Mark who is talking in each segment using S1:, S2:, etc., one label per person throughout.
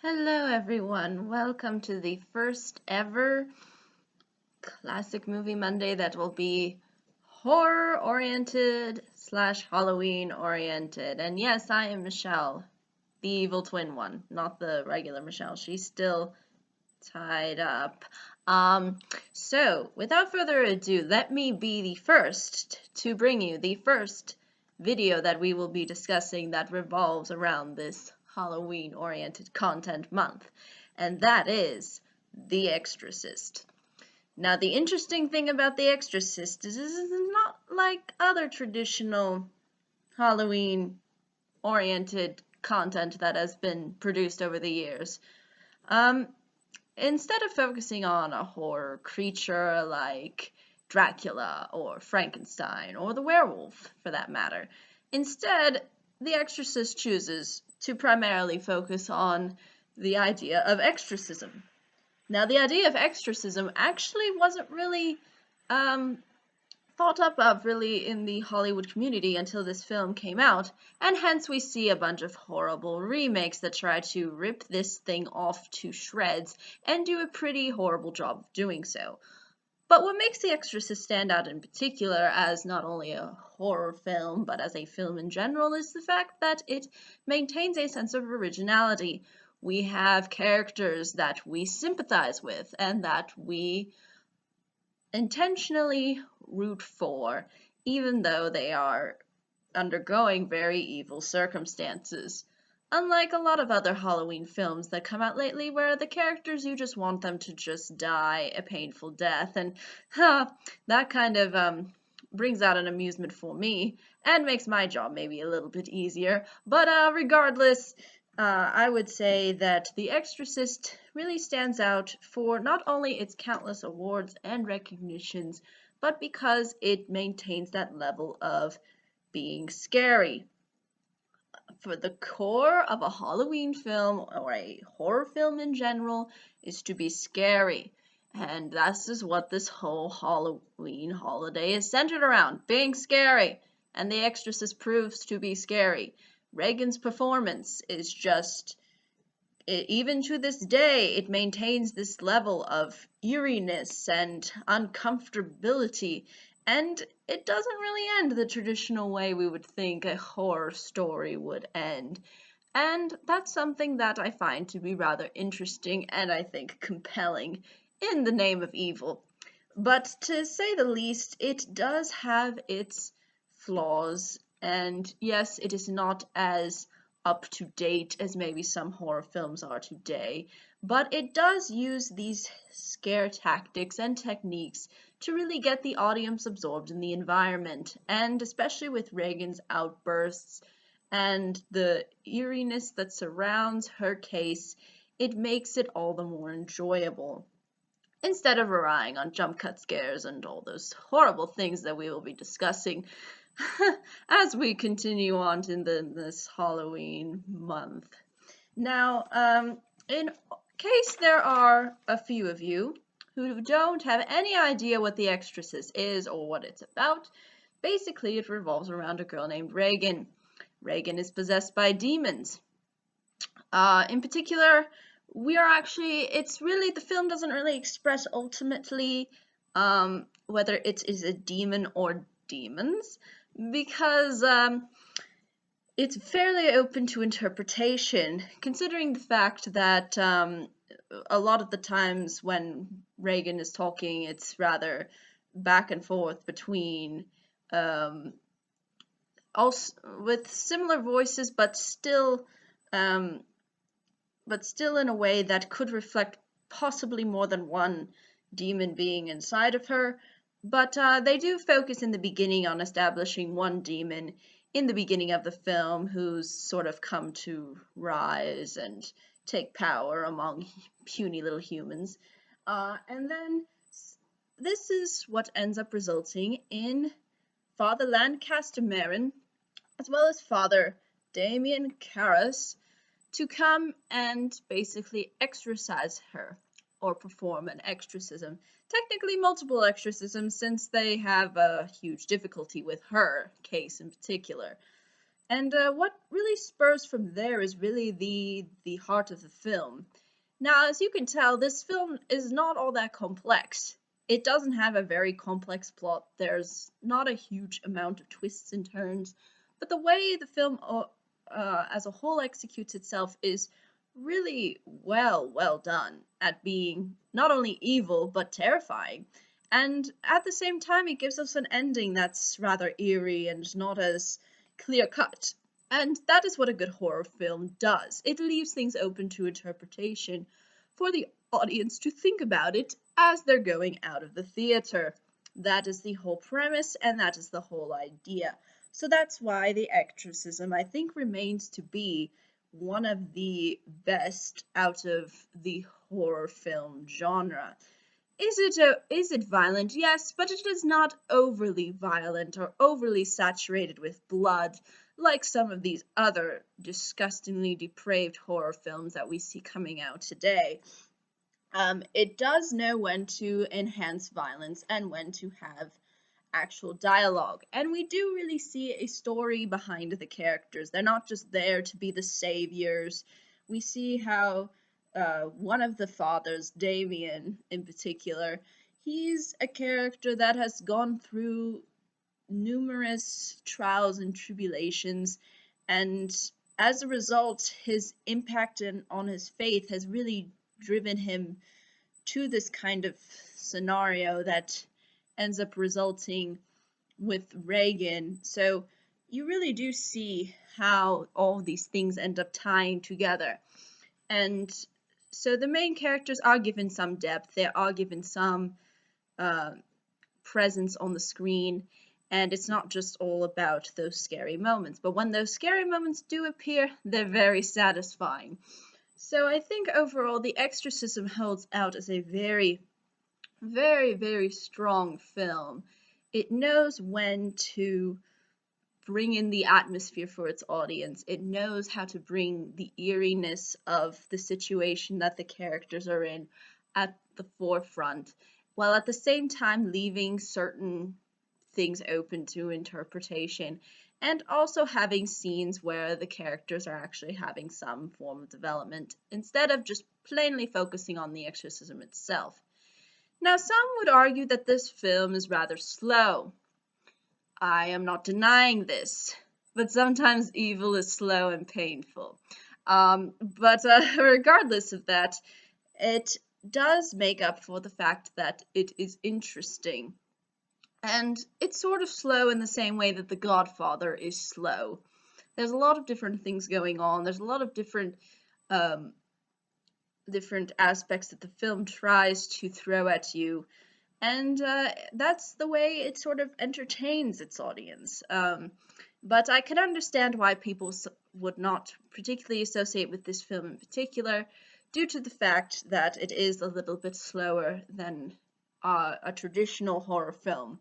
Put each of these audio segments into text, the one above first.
S1: Hello everyone, welcome to the first ever Classic Movie Monday that will be horror oriented / Halloween oriented. And yes, I am Michelle, the evil twin one, not the regular Michelle. She's still tied up. So without further ado, let me be the first to bring you the first video that we will be discussing that revolves around this Halloween-oriented content month, and that is The Exorcist. Now, the interesting thing about The Exorcist is this is not like other traditional Halloween-oriented content that has been produced over the years. Instead of focusing on a horror creature like Dracula or Frankenstein or the werewolf, for that matter, instead, The Exorcist chooses to primarily focus on the idea of exorcism. Now, the idea of exorcism actually wasn't really thought up of really in the Hollywood community until this film came out, and hence we see a bunch of horrible remakes that try to rip this thing off to shreds and do a pretty horrible job of doing so. But what makes The Exorcist stand out in particular as not only a horror film, but as a film in general, is the fact that it maintains a sense of originality. We have characters that we sympathize with and that we intentionally root for, even though they are undergoing very evil circumstances. Unlike a lot of other Halloween films that come out lately where the characters you just want them to just die a painful death, and that kind of brings out an amusement for me and makes my job maybe a little bit easier. But regardless, I would say that The Exorcist really stands out for not only its countless awards and recognitions, but because it maintains that level of being scary. For the core of a Halloween film or a horror film in general is to be scary. And this is what this whole Halloween holiday is centered around, being scary. And The Exorcist proves to be scary. Regan's performance is just, even to this day, it maintains this level of eeriness and uncomfortability, and it doesn't really end the traditional way we would think a horror story would end. And that's something that I find to be rather interesting and I think compelling in the name of evil. But to say the least, it does have its flaws, and yes, it is not as up to date as maybe some horror films are today, but it does use these scare tactics and techniques to really get the audience absorbed in the environment, and especially with Regan's outbursts and the eeriness that surrounds her case, it makes it all the more enjoyable, instead of relying on jump cut scares and all those horrible things that we will be discussing as we continue on in this Halloween month. Now, in case there are a few of you who don't have any idea what The Exorcist is or what it's about, basically it revolves around a girl named Regan. Regan is possessed by demons. In particular, the film doesn't really express ultimately whether it is a demon or demons, because it's fairly open to interpretation, considering the fact that a lot of the times when Regan is talking, it's rather back and forth between also with similar voices, but still in a way that could reflect possibly more than one demon being inside of her. But they do focus in the beginning on establishing one demon in the beginning of the film who's sort of come to rise and take power among puny little humans. And then this is what ends up resulting in Father Lancaster Marin, as well as Father Damien Karras, to come and basically exorcise her, or perform an exorcism. Technically multiple exorcisms, since they have a huge difficulty with her case in particular. And what really spurs from there is really the heart of the film. Now, as you can tell, this film is not all that complex. It doesn't have a very complex plot. There's not a huge amount of twists and turns, but the way the film as a whole executes itself is really well done at being not only evil but terrifying. And at the same time, it gives us an ending that's rather eerie and not as clear cut. And that is what a good horror film does. It leaves things open to interpretation for the audience to think about it as they're going out of the theater. That is the whole premise, and that is the whole idea. So that's why the exorcism, I think, remains to be one of the best out of the horror film genre. Is it violent? Yes, but it is not overly violent or overly saturated with blood like some of these other disgustingly depraved horror films that we see coming out today. It does know when to enhance violence and when to have actual dialogue. And we do really see a story behind the characters. They're not just there to be the saviors. We see how one of the fathers, Damien in particular, he's a character that has gone through numerous trials and tribulations, and as a result, his impact on his faith has really driven him to this kind of scenario that ends up resulting with Reagan. So you really do see how all these things end up tying together. And so the main characters are given some depth, they are given some uh, presence on the screen, and it's not just all about those scary moments. But when those scary moments do appear, they're very satisfying. So I think overall, The Exorcism holds out as a very strong film. It knows when to bring in the atmosphere for its audience. It knows how to bring the eeriness of the situation that the characters are in at the forefront, while at the same time leaving certain things open to interpretation, and also having scenes where the characters are actually having some form of development instead of just plainly focusing on the exorcism itself. Now, some would argue that this film is rather slow. I am not denying this, but sometimes evil is slow and painful. But regardless of that, it does make up for the fact that it is interesting. And it's sort of slow in the same way that The Godfather is slow. There's a lot of different things going on. There's a lot of um, different aspects that the film tries to throw at you, and that's the way it sort of entertains its audience. But I can understand why people would not particularly associate with this film in particular, due to the fact that it is a little bit slower than a traditional horror film,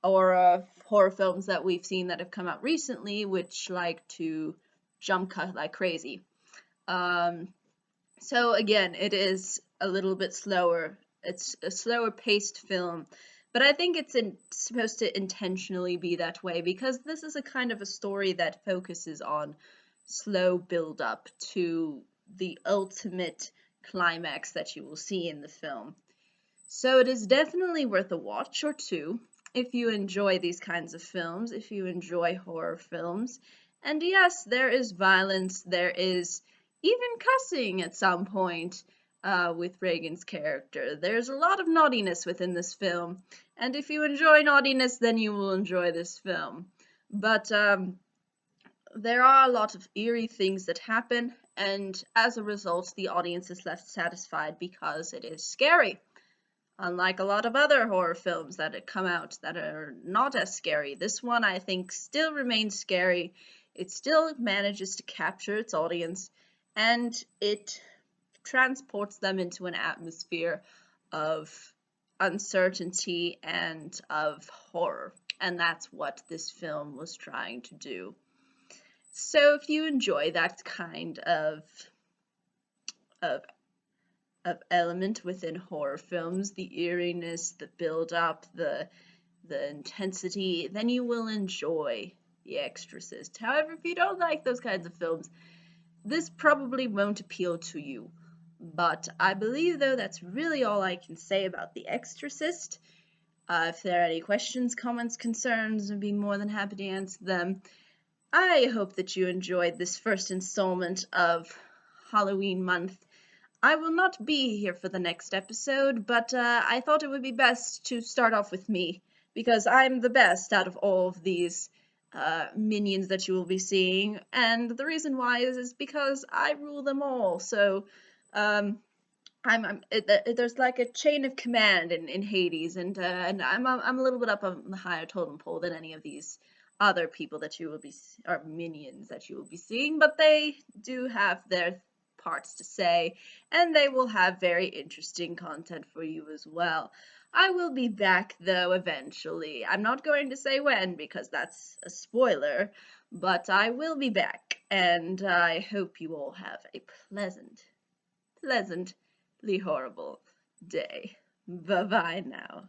S1: or horror films that we've seen that have come out recently, which like to jump cut like crazy. Um, so again, it is a little bit slower. It's a slower paced film, but I think it's supposed to intentionally be that way because this is a kind of a story that focuses on slow build up to the ultimate climax that you will see in the film. So it is definitely worth a watch or two if you enjoy these kinds of films, if you enjoy horror films. And yes, there is violence, there is even cussing at some point with Reagan's character. There's a lot of naughtiness within this film, and if you enjoy naughtiness, then you will enjoy this film. But there are a lot of eerie things that happen, and as a result, the audience is left satisfied because it is scary. Unlike a lot of other horror films that have come out that are not as scary, this one I think still remains scary. It still manages to capture its audience, and it transports them into an atmosphere of uncertainty and of horror. And that's what this film was trying to do. So if you enjoy that kind of element within horror films, the eeriness, the build up, the intensity, then you will enjoy The Exorcist. However, if you don't like those kinds of films, this probably won't appeal to you. But I believe, though, that's really all I can say about The Exorcist. If there are any questions, comments, concerns, I'd be more than happy to answer them. I hope that you enjoyed this first installment of Halloween month. I will not be here for the next episode, but I thought it would be best to start off with me, because I'm the best out of all of these minions that you will be seeing, and the reason why is because I rule them all. So there's like a chain of command in Hades, and I'm a little bit up on the higher totem pole than any of these other people that you will be, or minions that you will be seeing, but they do have their parts to say, and they will have very interesting content for you as well. I will be back though eventually. I'm not going to say when because that's a spoiler, but I will be back, and I hope you all have a pleasantly horrible day. Bye bye now.